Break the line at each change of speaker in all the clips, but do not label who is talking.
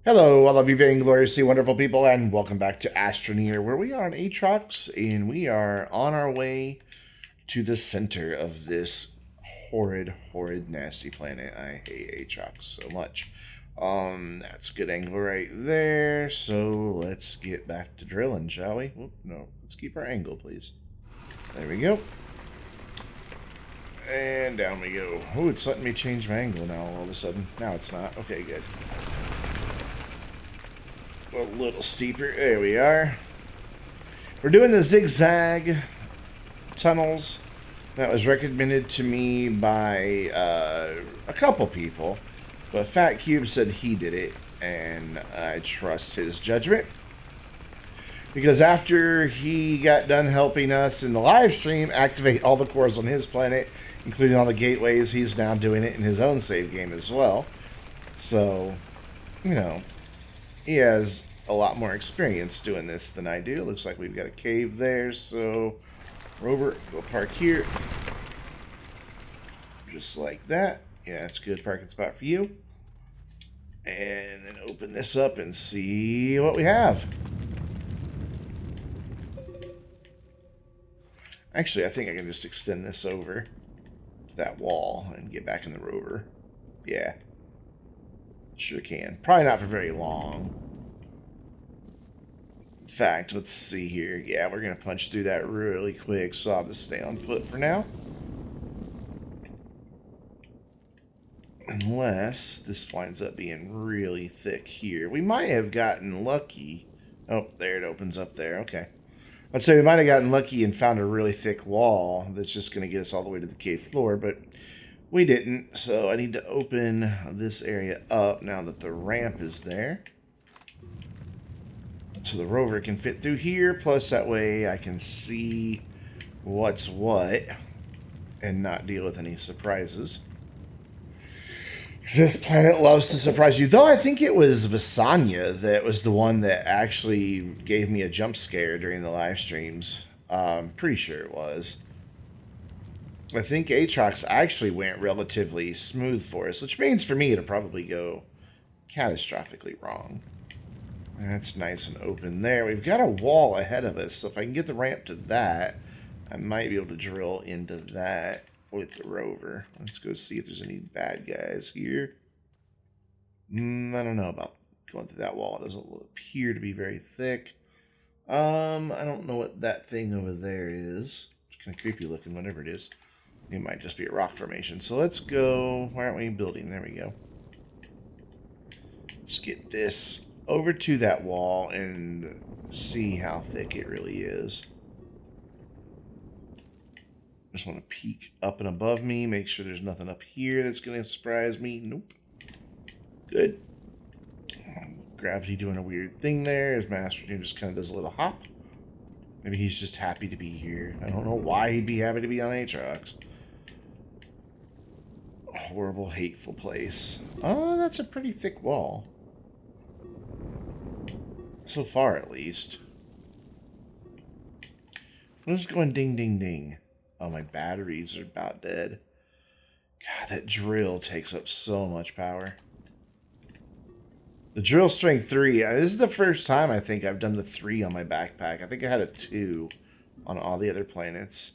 Hello, all of you vaingloriously wonderful people, and welcome back to Astroneer, where we are on Atrox, and we are on our way to the center of this horrid, nasty planet. I hate Atrox so much. That's a good angle right there, so let's get back to drilling, shall we? Oop, no, let's keep our angle, please. There we go. And down we go. Oh, it's letting me change my angle now all of a sudden. Now it's not. Okay, good. A little steeper. There we are. We're doing the zigzag tunnels. That was recommended to me by a couple people, but Fat Cube said he did it, and I trust his judgment. Because after he got done helping us in the live stream activate all the cores on his planet, including all the gateways, he's now doing it in his own save game as well. So, you know, he has a lot more experience doing this than I do. Looks like we've got a cave there, so Rover, go park here. Just like that. Yeah, it's a good parking spot for you. And then open this up and see what we have. Actually, I think I can just extend this over to that wall and get back in the rover. Yeah. Sure can. Probably not for very long. In fact, let's see here. Yeah, we're going to punch through that really quick, so I'll just stay on foot for now. Unless this winds up being really thick here. We might have gotten lucky. Oh, there it opens up there. Okay. I'd say we might have gotten lucky and found a really thick wall that's just going to get us all the way to the cave floor, but we didn't. So I need to open this area up now that the ramp is there. So the rover can fit through here, plus that way I can see what's what and not deal with any surprises. This planet loves to surprise you. Though I think it was Visanya that was the one that actually gave me a jump scare during the live streams. Pretty sure it was. I think Atrox actually went relatively smooth for us, which means for me it'll probably go catastrophically wrong. That's nice and open there. We've got a wall ahead of us, so if I can get the ramp to that, I might be able to drill into that with the rover. Let's go see if there's any bad guys here. I don't know about going through that wall. It doesn't appear to be very thick. I don't know what that thing over there is. It's kind of creepy looking, whatever it is. It might just be a rock formation. So let's go. Why aren't we building? There we go. Let's get this over to that wall and see how thick it really is. Just want to peek up and above me, make sure there's nothing up here that's going to surprise me. Nope. Good. Gravity doing a weird thing there. His master team just kind of does a little hop. Maybe he's just happy to be here. I don't know why he'd be happy to be on Atrox. A horrible, hateful place. Oh, that's a pretty thick wall. So far, at least. I'm just going ding, ding, ding. Oh, my batteries are about dead. God, that drill takes up so much power. The drill strength 3. This is the first time I think I've done the 3 on my backpack. I think I had a 2 on all the other planets.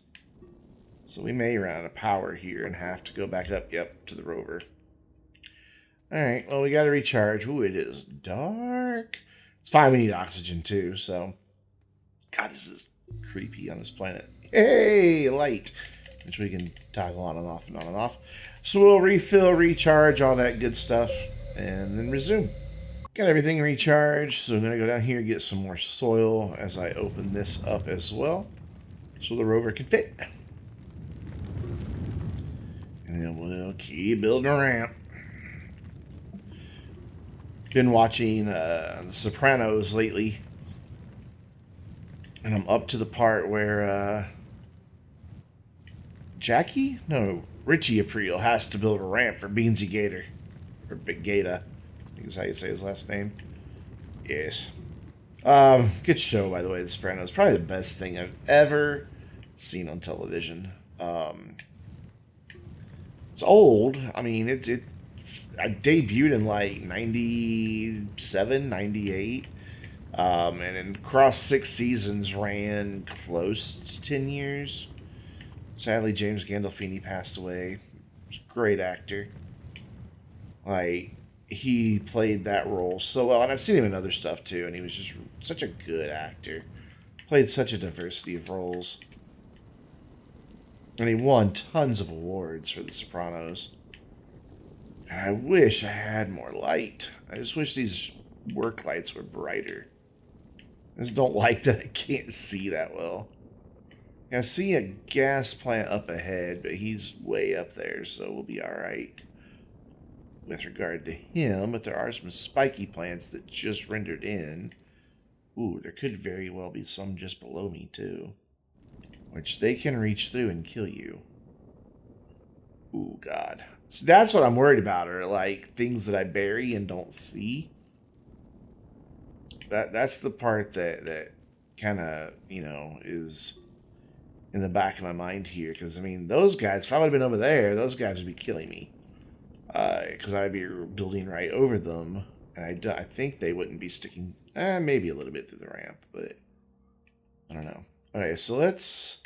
So we may run out of power here and have to go back up, yep, to the rover. Alright, well, we got to recharge. Ooh, it is dark. It's fine, we need oxygen too, so... God, this is creepy on this planet. Hey, light! Which we can toggle on and off and on and off. So we'll refill, recharge, all that good stuff, and then resume. Got everything recharged, so I'm going to go down here and get some more soil as I open this up as well, so the rover can fit. And then we'll keep building a ramp. Been watching The Sopranos lately, and I'm up to the part where Richie Aprile has to build a ramp for Beansy Gator, or Big Gata, I think is how you say his last name. Yes. Good show, by the way. The Sopranos, probably the best thing I've ever seen on television. It's old. I mean, it I debuted in like 97, 98. And in across 6 seasons ran close to 10 years. Sadly, James Gandolfini passed away. He was a great actor. Like, he played that role so well. And I've seen him in other stuff too, and he was just such a good actor. Played such a diversity of roles. And he won tons of awards for The Sopranos. And I wish I had more light. I just wish these work lights were brighter. I just don't like that I can't see that well. I see a gas plant up ahead, but he's way up there, so we'll be alright with regard to him. But there are some spiky plants that just rendered in. Ooh, there could very well be some just below me, too. Which they can reach through and kill you. Ooh, God. So that's what I'm worried about, are like things that I bury and don't see. That's the part that kind of, you know, is in the back of my mind here. Because, I mean, those guys, if I would have been over there, those guys would be killing me. Because I'd be building right over them. And I think they wouldn't be sticking, maybe a little bit through the ramp. But, I don't know. Okay, so let's...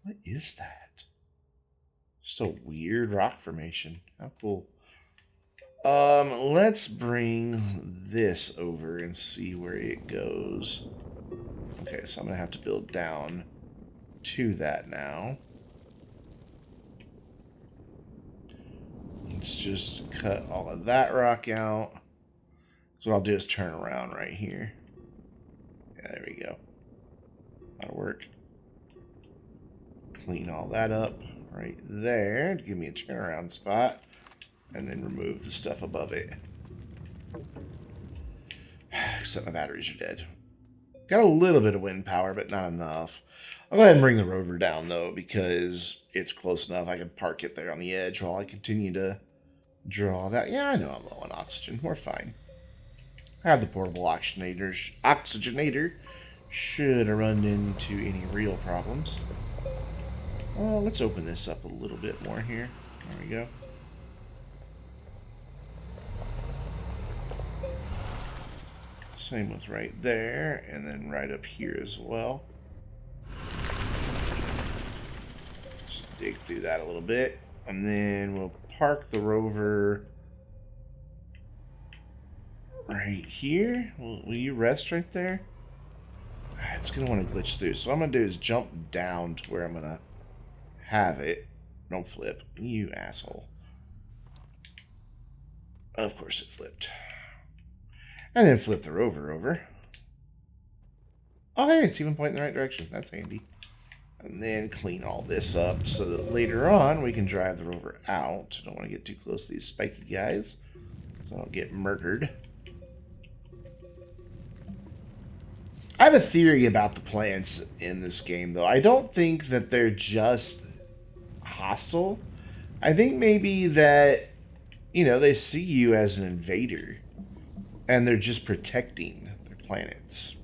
What is that? Just a weird rock formation. How cool. Let's bring this over and see where it goes. Okay, so I'm gonna have to build down to that now. Let's just cut all of that rock out. So what I'll do is turn around right here. Yeah, there we go. That'll work. Clean all that up right there to give me a turnaround spot. And then remove the stuff above it. Except my batteries are dead. Got a little bit of wind power, but not enough. I'll go ahead and bring the rover down, though, because it's close enough. I can park it there on the edge while I continue to draw that. Yeah, I know I'm low on oxygen. We're fine. I have the portable oxygenator. Should have run into any real problems. Well, let's open this up a little bit more here. There we go. Same with right there, and then right up here as well. Just dig through that a little bit, and then we'll park the rover right here. Will you rest right there? It's going to want to glitch through, so what I'm going to do is jump down to where I'm going to have it. Don't flip. You asshole. Of course it flipped. And then flip the rover over. Oh, hey, it's even pointing in the right direction. That's handy. And then clean all this up so that later on we can drive the rover out. Don't want to get too close to these spiky guys, so I don't get murdered. I have a theory about the plants in this game, though. I don't think that they're just hostile. I think maybe that, you know, they see you as an invader. And they're just protecting their planets.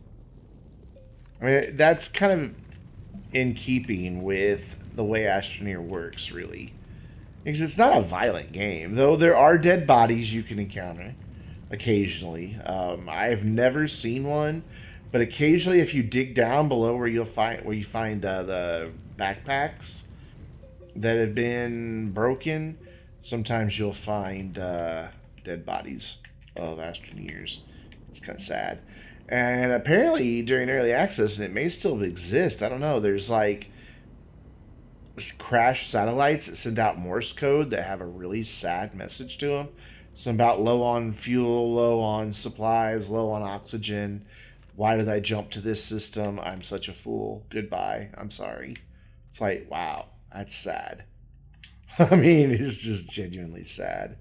I mean, that's kind of in keeping with the way Astroneer works, really. Because it's not a violent game, though there are dead bodies you can encounter occasionally. I've never seen one, but occasionally if you dig down below where you find the backpacks that have been broken, sometimes you'll find dead bodies of Astroneers. It's kind of sad. And apparently during early access, and it may still exist, I don't know, there's like crashed satellites that send out Morse code that have a really sad message to them. So about low on fuel, low on supplies, low on oxygen. Why did I jump to this system? I'm such a fool. Goodbye. I'm sorry. It's like, wow, that's sad. I mean, it's just genuinely sad.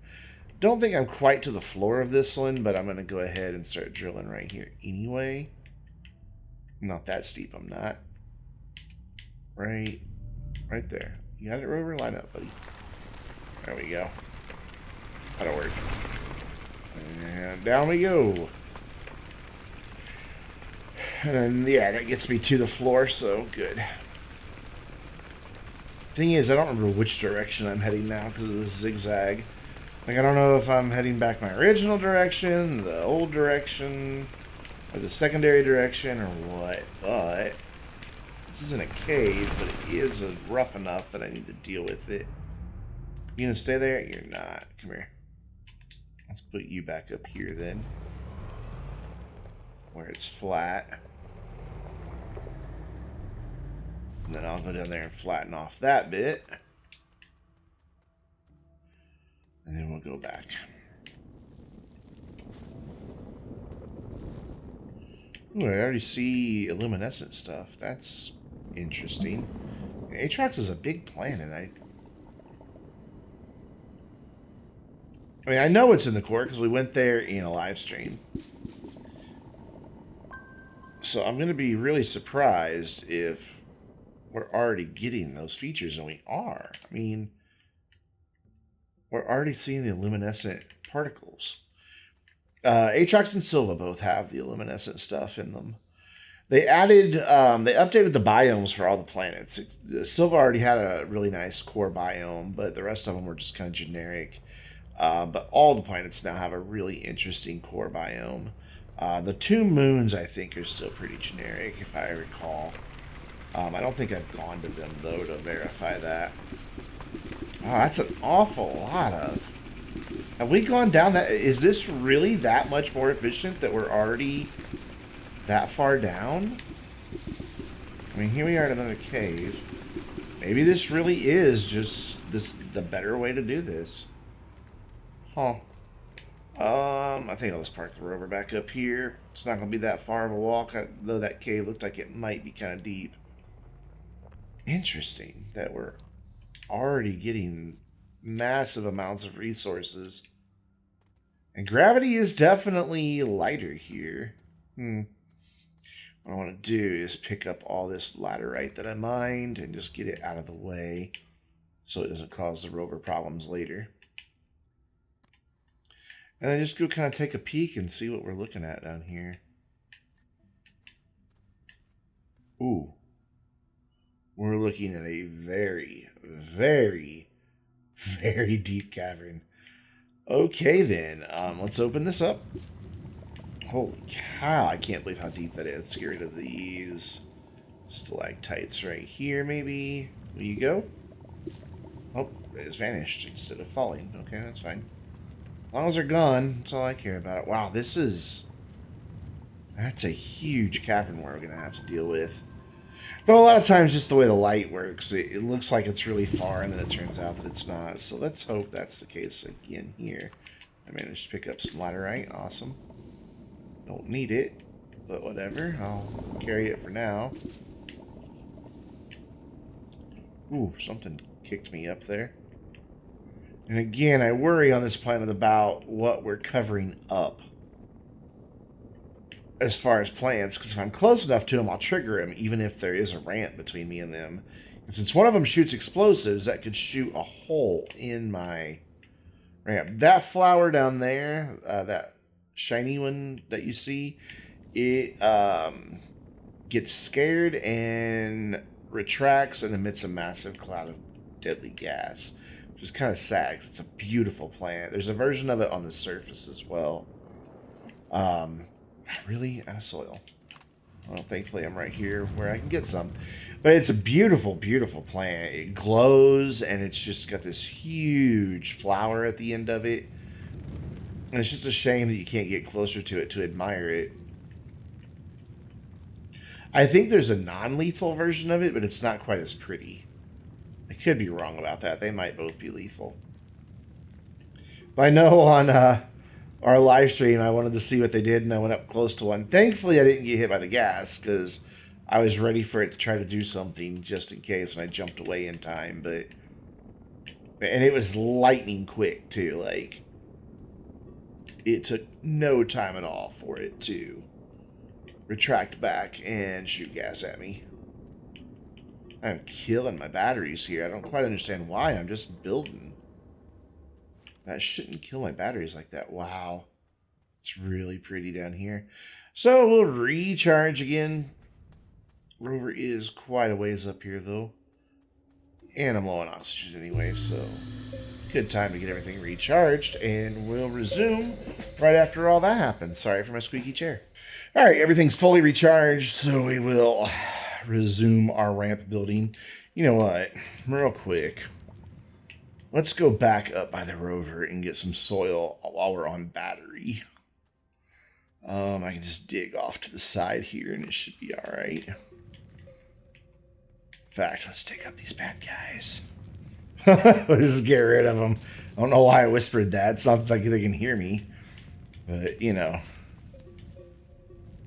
Don't think I'm quite to the floor of this one, but I'm going to go ahead and start drilling right here anyway. Not that steep, I'm not. Right there. You got it, rover? Line up, buddy. There we go. That'll work. And down we go. And then, yeah, that gets me to the floor, so good. Thing is, I don't remember which direction I'm heading now because of the zigzag. Like, I don't know if I'm heading back my original direction, the old direction, or the secondary direction, or what, but this isn't a cave, but it is rough enough that I need to deal with it. You gonna stay there? You're not. Come here. Let's put you back up here then, where it's flat. And then I'll go down there and flatten off that bit. And then we'll go back. Ooh, I already see luminescent stuff. That's interesting. Atrox is a big planet. I mean, I know it's in the core because we went there in a live stream. So I'm going to be really surprised if we're already getting those features, and we are. I mean, we're already seeing the luminescent particles. Atrox and Silva both have the luminescent stuff in them. They added, they updated the biomes for all the planets. Silva already had a really nice core biome, but the rest of them were just kind of generic. But all the planets now have a really interesting core biome. The 2 moons, I think, are still pretty generic, if I recall. I don't think I've gone to them, though, to verify that. Oh, that's an awful lot of... Have we gone down that... Is this really that much more efficient that we're already that far down? I mean, here we are in another cave. Maybe this really is just the better way to do this. Huh. I think I'll just park the rover back up here. It's not going to be that far of a walk, though that cave looked like it might be kind of deep. Interesting that we're already getting massive amounts of resources. And gravity is definitely lighter here. What I want to do is pick up all this laterite that I mined and just get it out of the way so it doesn't cause the rover problems later. And then just go kind of take a peek and see what we're looking at down here. Ooh. We're looking at a very, very, very deep cavern. Okay, then. Let's open this up. Holy cow, I can't believe how deep that is. Let's get rid of these stalactites right here, maybe. Will you go? Oh, it has vanished instead of falling. Okay, that's fine. As long as they're gone, that's all I care about. Wow, this is... That's a huge cavern we're going to have to deal with. Though a lot of times, just the way the light works, it looks like it's really far, and then it turns out that it's not. So let's hope that's the case again here. I managed to pick up some laterite. Awesome. Don't need it, but whatever. I'll carry it for now. Ooh, something kicked me up there. And again, I worry on this planet about what we're covering up as far as plants, because if I'm close enough to them, I'll trigger them, even if there is a ramp between me and them. And since one of them shoots explosives, that could shoot a hole in my ramp. That flower down there, that shiny one that you see, it gets scared and retracts and emits a massive cloud of deadly gas. Just kind of sags. It's a beautiful plant. There's a version of it on the surface as well. Really? Out of soil. Well, thankfully I'm right here where I can get some. But it's a beautiful, beautiful plant. It glows, and it's just got this huge flower at the end of it. And it's just a shame that you can't get closer to it to admire it. I think there's a non-lethal version of it, but it's not quite as pretty. I could be wrong about that. They might both be lethal. But I know on our live stream, I wanted to see what they did, and I went up close to one. Thankfully, I didn't get hit by the gas, because I was ready for it to try to do something just in case, and I jumped away in time. And it was lightning quick, too. Like, it took no time at all for it to retract back and shoot gas at me. I'm killing my batteries here. I don't quite understand why. I'm just building. That shouldn't kill my batteries like that. Wow. It's really pretty down here. So we'll recharge again. Rover is quite a ways up here, though. And I'm low on oxygen anyway, so Good time to get everything recharged, and we'll resume right after all that happens. Sorry for my squeaky chair. All right, everything's fully recharged, so we will resume our ramp building. You know what? Real quick, let's go back up by the rover and get some soil while we're on battery. I can just dig off to the side here, and it should be all right. In fact, let's take up these bad guys. Let's just get rid of them. I don't know why I whispered that. It's not like they can hear me. But, you know.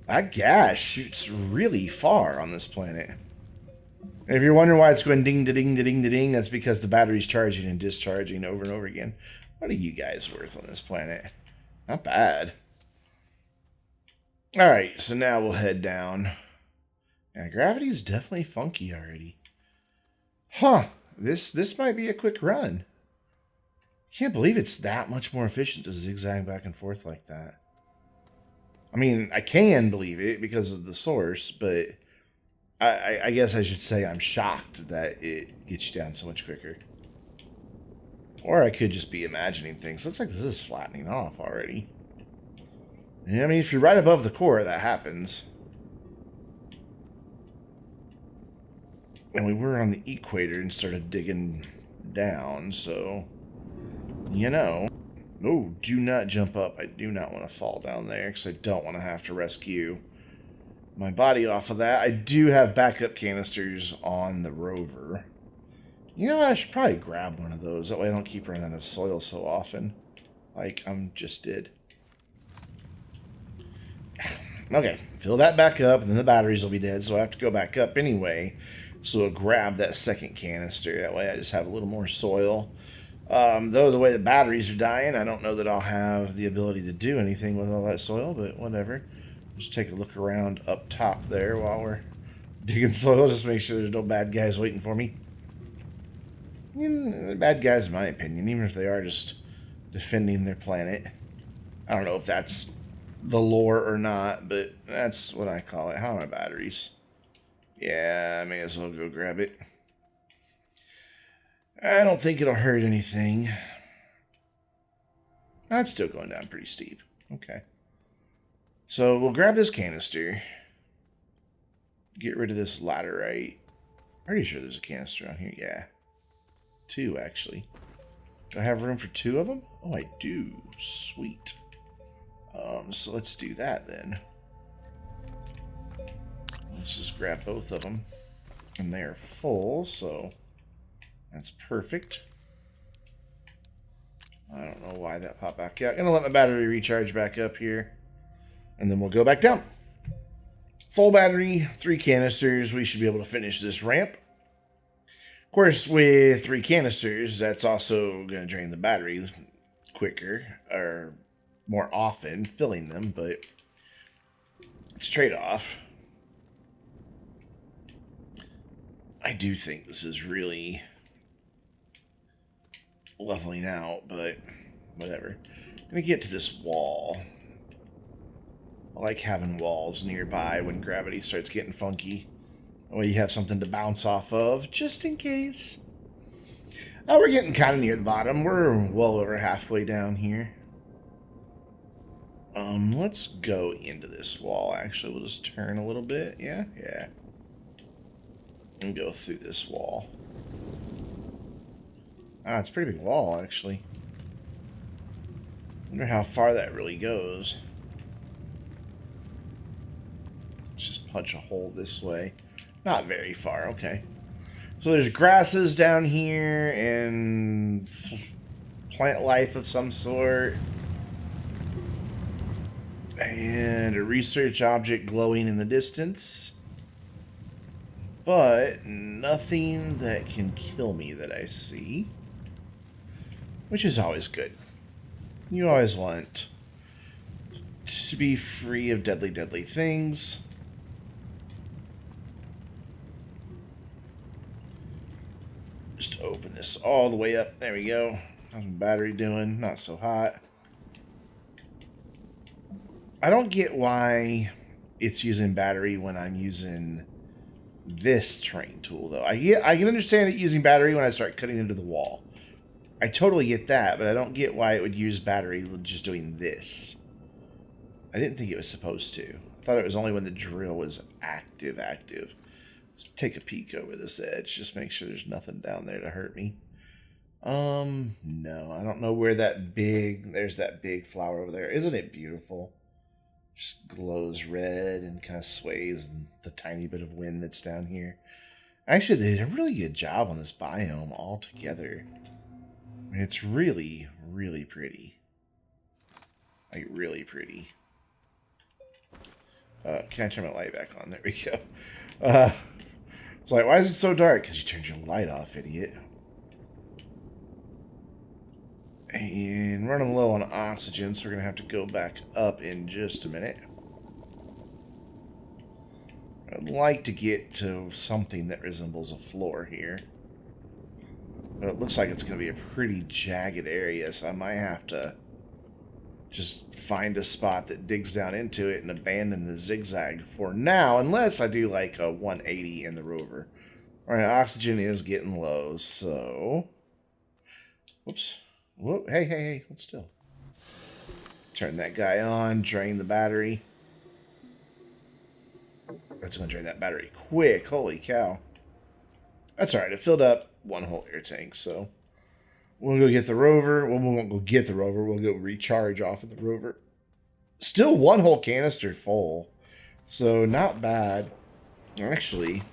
That gas shoots really far on this planet. And if you're wondering why it's going ding-da-ding-da-ding-da-ding, that's because the battery's charging and discharging over and over again. What are you guys worth on this planet? Not bad. Alright, so now we'll head down. Yeah, gravity's definitely funky already. Huh. This might be a quick run. Can't believe it's that much more efficient to zigzag back and forth like that. I mean, I can believe it because of the source, but I guess I should say I'm shocked that it gets you down so much quicker. Or I could just be imagining things. Looks like this is flattening off already. Yeah, I mean, if you're right above the core, that happens. And we were on the equator and started digging down, so, you know. Oh, do not jump up. I do not want to fall down there because I don't want to have to rescue my body off of that. I do have backup canisters on the rover. You know what? I should probably grab one of those. That way I don't keep running out of soil so often. Like I just did. Okay, fill that back up, and then the batteries will be dead, so I have to go back up anyway. So I'll grab that second canister. That way I just have a little more soil. Though the way the batteries are dying, I don't know that I'll have the ability to do anything with all that soil, but whatever. Just take a look around up top there while we're digging soil. Just make sure there's no bad guys waiting for me. They're bad guys in my opinion, even if they are just defending their planet. I don't know if that's the lore or not, but that's what I call it. How are my batteries? Yeah, I may as well go grab it. I don't think it'll hurt anything. That's still going down pretty steep. Okay. So we'll grab this canister. Get rid of this laterite. Pretty sure there's a canister on here. Yeah. 2, actually. Do I have room for 2 of them? Oh, I do. Sweet. So let's do that then. Let's just grab both of them. And they're full, so that's perfect. I don't know why that popped back out. Gonna let my battery recharge back up here. And then we'll go back down. Full battery, 3 canisters. We should be able to finish this ramp. Of course, with 3 canisters, that's also going to drain the battery quicker, or more often, filling them, but it's a trade-off. I do think this is really leveling out, but whatever. I'm going to get to this wall. I like having walls nearby when gravity starts getting funky. That way you have something to bounce off of, just in case. Oh, we're getting kind of near the bottom. We're well over halfway down here. Let's go into this wall, actually. We'll just turn a little bit. Yeah. And go through this wall. Ah, it's a pretty big wall, actually. Wonder how far that really goes. Let's just punch a hole this way. Not very far, okay. So there's grasses down here and plant life of some sort. And a research object glowing in the distance. But nothing that can kill me that I see. Which is always good. You always want to be free of deadly things. Just open this all the way up. There we go. How's my battery doing? Not so hot. I don't get why it's using battery when I'm using this terrain tool, though. I can understand it using battery when I start cutting into the wall. I totally get that, but I don't get why it would use battery just doing this. I didn't think it was supposed to. I thought it was only when the drill was active. Let's take a peek over this edge. Just make sure there's nothing down there to hurt me. No. I don't know where that big... There's that big flower over there. Isn't it beautiful? Just glows red and kind of sways in the tiny bit of wind that's down here. Actually, they did a really good job on this biome altogether. I mean, it's really, really pretty. Like, really pretty. Can I turn my light back on? There we go. It's like, why is it so dark? Because you turned your light off, idiot. And running low on oxygen, so we're going to have to go back up in just a minute. I'd like to get to something that resembles a floor here. But it looks like it's going to be a pretty jagged area, so I might have to just find a spot that digs down into it and abandon the zigzag for now, unless I do like a 180 in the rover. Alright, oxygen is getting low, so... Whoops. Whoop. Hey, hold still. Turn that guy on, drain the battery. That's going to drain that battery quick, holy cow. That's alright, it filled up one whole air tank, so... We'll go get the rover. Well, we won't go get the rover. We'll go recharge off of the rover. Still one whole canister full. So, not bad. Actually,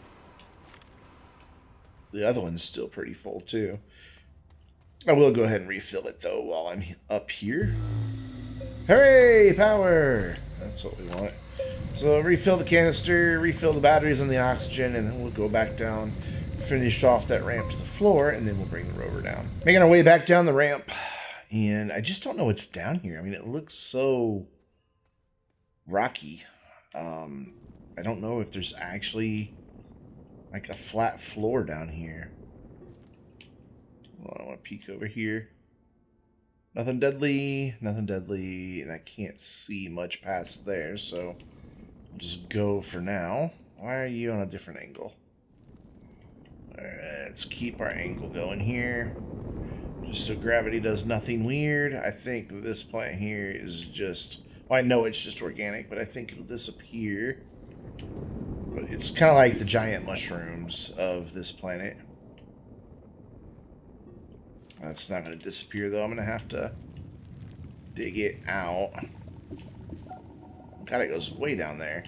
the other one's still pretty full, too. I will go ahead and refill it, though, while I'm up here. Hooray! Power! That's what we want. So, refill the canister, refill the batteries and the oxygen, and then we'll go back down, finish off that ramp to the floor, and then we'll bring the rover down. Making our way back down the ramp, and I just don't know what's down here. I mean, it looks so rocky. I don't know if there's actually like a flat floor down here. Well, I want to peek over here. Nothing deadly, and I can't see much past there, so I'll just go for now. Why are you on a different angle? Alright, let's keep our angle going here. Just so gravity does nothing weird. I think this plant here is just... Well, I know it's just organic, but I think it'll disappear. But it's kind of like the giant mushrooms of this planet. That's not going to disappear, though. I'm going to have to dig it out. God, it goes way down there.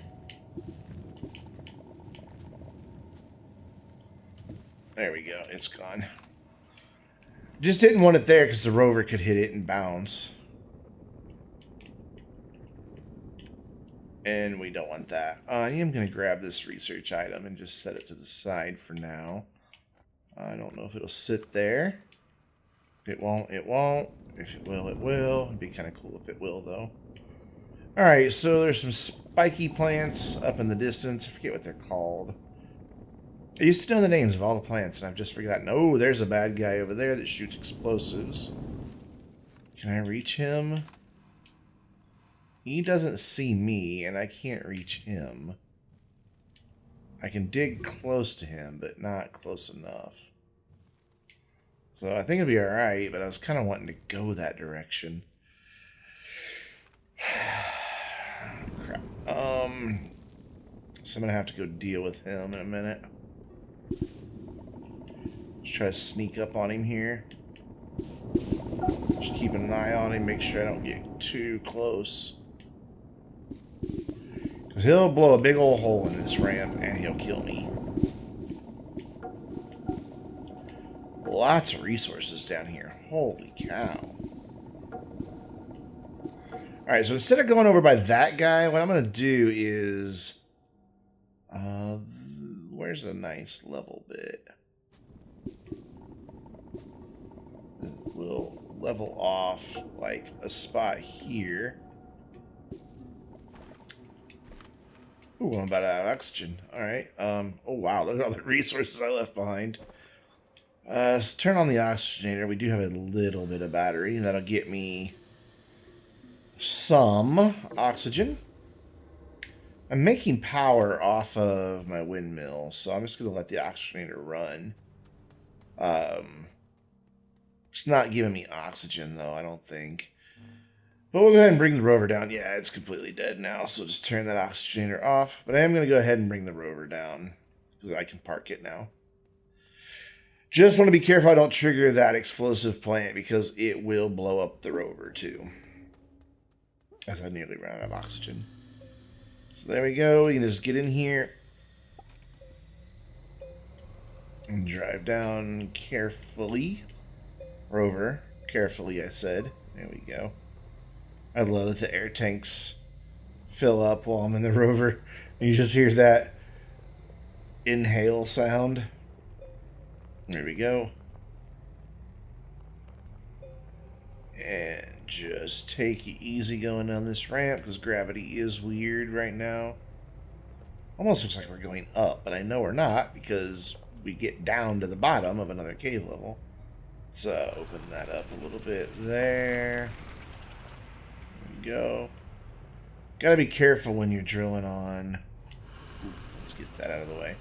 There we go. It's gone. Just didn't want it there because the rover could hit it and bounce. And we don't want that. I am going to grab this research item and just set it to the side for now. I don't know if it'll sit there. If it won't, it won't. If it will, it will. It'd be kind of cool if it will, though. Alright, so there's some spiky plants up in the distance. I forget what they're called. I used to know the names of all the plants, and I've just forgotten. Oh, there's a bad guy over there that shoots explosives. Can I reach him? He doesn't see me, and I can't reach him. I can dig close to him, but not close enough. So I think it'll be alright, but I was kind of wanting to go that direction. Crap. So I'm going to have to go deal with him in a minute. Let's try to sneak up on him here. Just keep an eye on him, make sure I don't get too close. Because he'll blow a big old hole in this ramp and he'll kill me. Lots of resources down here. Holy cow. Alright, so instead of going over by that guy, what I'm going to do is... where's a nice level bit? We'll level off like a spot here. Ooh, I'm about out of oxygen. Alright. Oh wow, look at all the resources I left behind. So turn on the oxygenator. We do have a little bit of battery. That'll get me some oxygen. I'm making power off of my windmill, so I'm just going to let the oxygenator run. It's not giving me oxygen, though, I don't think. But we'll go ahead and bring the rover down. Yeah, it's completely dead now, so we'll just turn that oxygenator off. But I am going to go ahead and bring the rover down, because I can park it now. Just want to be careful I don't trigger that explosive plant, because it will blow up the rover, too. As I nearly ran out of oxygen. So there we go. We can just get in here. And drive down carefully. Rover. Carefully, I said. There we go. I love that the air tanks fill up while I'm in the rover. And you just hear that inhale sound. There we go. And just take it easy going down this ramp, because gravity is weird right now. Almost looks like we're going up, but I know we're not, because we get down to the bottom of another cave level. Let's open that up a little bit there. There we go. Gotta be careful when you're drilling on... Let's get that out of the way.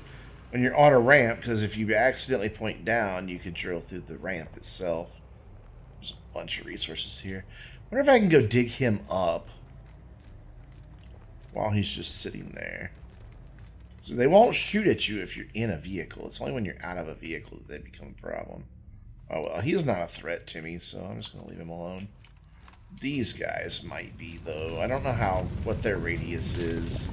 When you're on a ramp, because if you accidentally point down, you could drill through the ramp itself. There's a bunch of resources here. I wonder if I can go dig him up while he's just sitting there. So they won't shoot at you if you're in a vehicle. It's only when you're out of a vehicle that they become a problem. Oh well, he's not a threat to me, so I'm just going to leave him alone. These guys might be, though. I don't know what their radius is.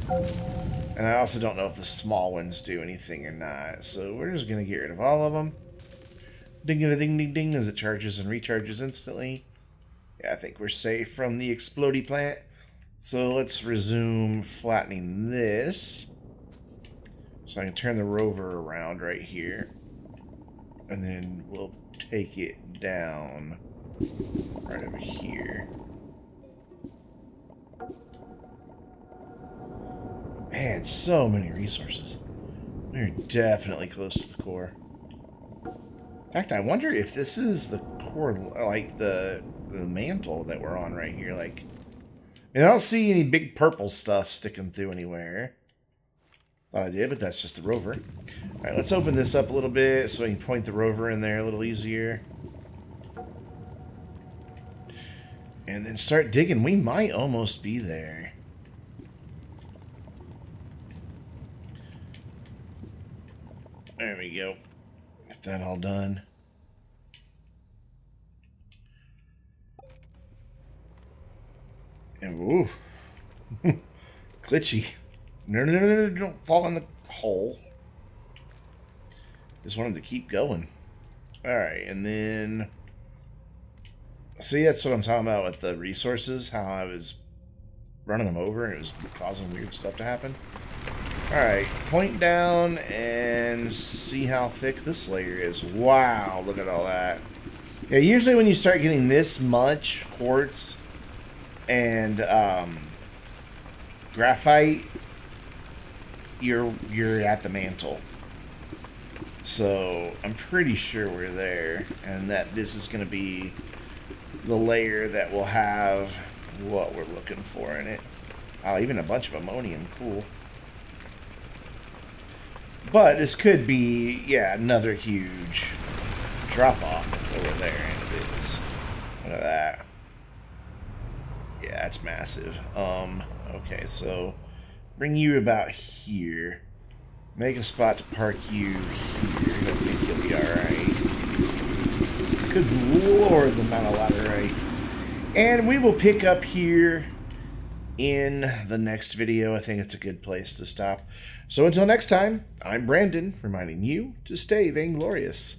And I also don't know if the small ones do anything or not. So we're just going to get rid of all of them. Ding-a-ding-ding-ding as it charges and recharges instantly. Yeah, I think we're safe from the explodey plant. So let's resume flattening this. So I can turn the rover around right here. And then we'll take it down right over here. Man, so many resources. We're definitely close to the core. In fact, I wonder if this is the core, like the mantle that we're on right here. Like, I don't see any big purple stuff sticking through anywhere. Thought I did, but that's just the rover. All right, let's open this up a little bit so I can point the rover in there a little easier. And then start digging. We might almost be there. There we go. Get that all done. And ooh. Glitchy. No, don't fall in the hole. Just wanted to keep going. Alright, and then... See, that's what I'm talking about with the resources. How I was running them over and it was causing weird stuff to happen. Alright, point down and see how thick this layer is. Wow, look at all that. Yeah, usually when you start getting this much quartz and graphite, you're at the mantle. So I'm pretty sure we're there, and that this is going to be the layer that will have what we're looking for in it. Oh, even a bunch of ammonium, cool. But this could be, yeah, another huge drop off before we're there, and it is. Look at that. Yeah, that's massive. Okay, so bring you about here. Make a spot to park you here. I think you'll be alright. Good lord, the amount of laterite. And we will pick up here in the next video. I think it's a good place to stop. So until next time, I'm Brandon, reminding you to stay vainglorious.